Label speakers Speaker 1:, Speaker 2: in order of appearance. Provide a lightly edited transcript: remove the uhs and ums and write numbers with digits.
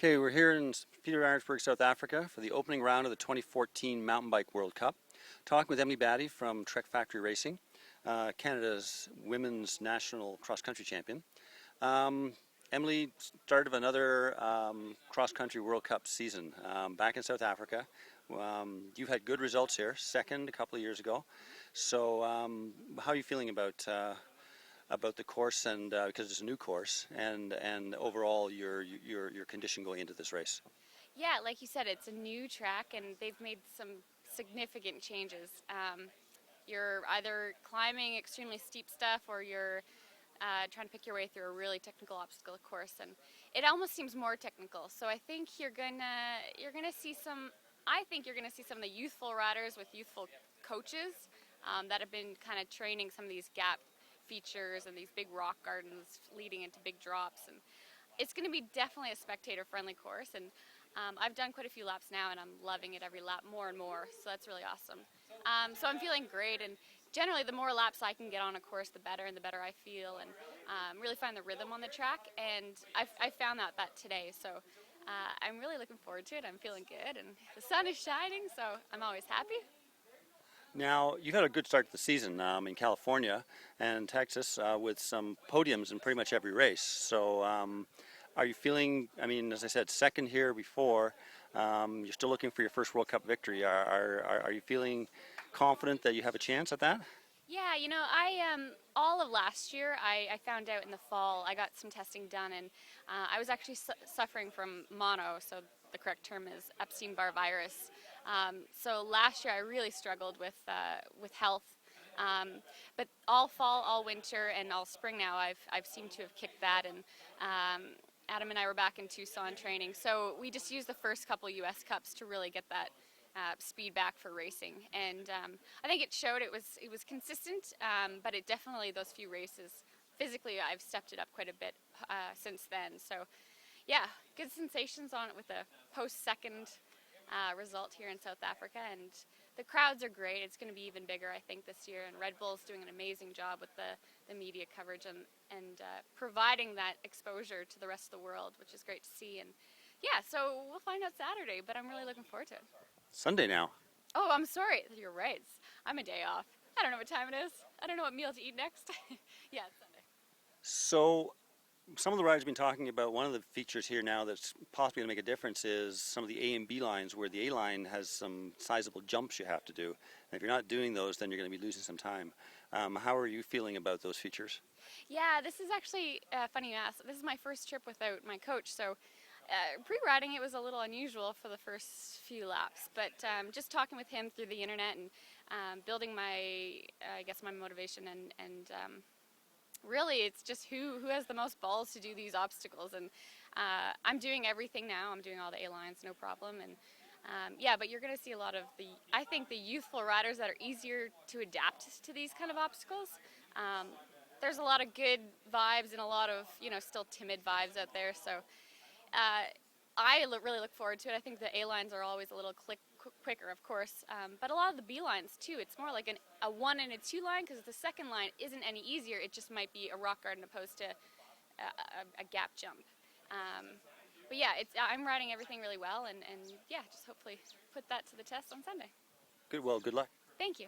Speaker 1: Okay, we're here in Pietermaritzburg, South Africa for the opening round of the 2014 Mountain Bike World Cup. Talking with Emily Batty from Trek Factory Racing, Canada's women's national cross-country champion. Emily, start of another cross-country World Cup season back in South Africa. You've had good results here, second a couple of years ago. So how are you feeling about the course, and because it's a new course, and overall your condition going into this race?
Speaker 2: Yeah, like you said, it's a new track and they've made some significant changes. You're either climbing extremely steep stuff or you're trying to pick your way through a really technical obstacle course, and it almost seems more technical. So I think you're gonna see some. I think you're gonna see some of the youthful riders with youthful coaches that have been kind of training some of these gap features and these big rock gardens leading into big drops, and it's going to be definitely a spectator-friendly course. And I've done quite a few laps now, and I'm loving it every lap more and more. So that's really awesome. So I'm feeling great, and generally the more laps I can get on a course, the better, and the better I feel, and really find the rhythm on the track. And I found that today. So I'm really looking forward to it. I'm feeling good, and the sun is shining, so I'm always happy.
Speaker 1: Now, you've had a good start to the season in California and Texas with some podiums in pretty much every race. So are you feeling, I mean, as I said, second here before, you're still looking for your first World Cup victory. Are you feeling confident that you have a chance at that?
Speaker 2: Yeah, you know, all of last year, I found out in the fall, I got some testing done, and I was actually suffering from mono, so the correct term is Epstein-Barr virus. So last year I really struggled with health, but all fall, all winter, and all spring now I've seemed to have kicked that, and Adam and I were back in Tucson training, so we just used the first couple U.S. Cups to really get that speed back for racing, and I think it showed. It was consistent, but it definitely, those few races, physically I've stepped it up quite a bit since then. So yeah, good sensations on it with a post-second result here in South Africa, and the crowds are great. It's going to be even bigger, I think, this year, and Red Bull's doing an amazing job with the media coverage and providing that exposure to the rest of the world, which is great to see. And yeah, so we'll find out Saturday, but I'm really looking forward to it.
Speaker 1: Sunday now.
Speaker 2: Oh, I'm sorry. You're right. I'm a day off. I don't know what time it is. I don't know what meal to eat next. Yeah, it's Sunday.
Speaker 1: So some of the riders have been talking about one of the features here now that's possibly going to make a difference is some of the A and B lines, where the A line has some sizable jumps you have to do. And if you're not doing those, then you're going to be losing some time. How are you feeling about those features?
Speaker 2: Yeah, this is actually funny you ask. This is my first trip without my coach, so pre-riding it was a little unusual for the first few laps, but just talking with him through the internet and building my, I guess, my motivation, and really it's just who has the most balls to do these obstacles. And I'm doing everything now. I'm doing all the A-lines, no problem. And yeah, but you're going to see a lot of I think the youthful riders that are easier to adapt to these kind of obstacles. There's a lot of good vibes and a lot of, still timid vibes out there, so I really look forward to it. I think the A lines are always a little quicker, of course, but a lot of the B lines too. It's more like a 1 and a 2 line, because the second line isn't any easier. It just might be a rock garden opposed to a gap jump. But yeah, I'm riding everything really well, and yeah, just hopefully put that to the test on Sunday.
Speaker 1: Good. Well, good luck.
Speaker 2: Thank you.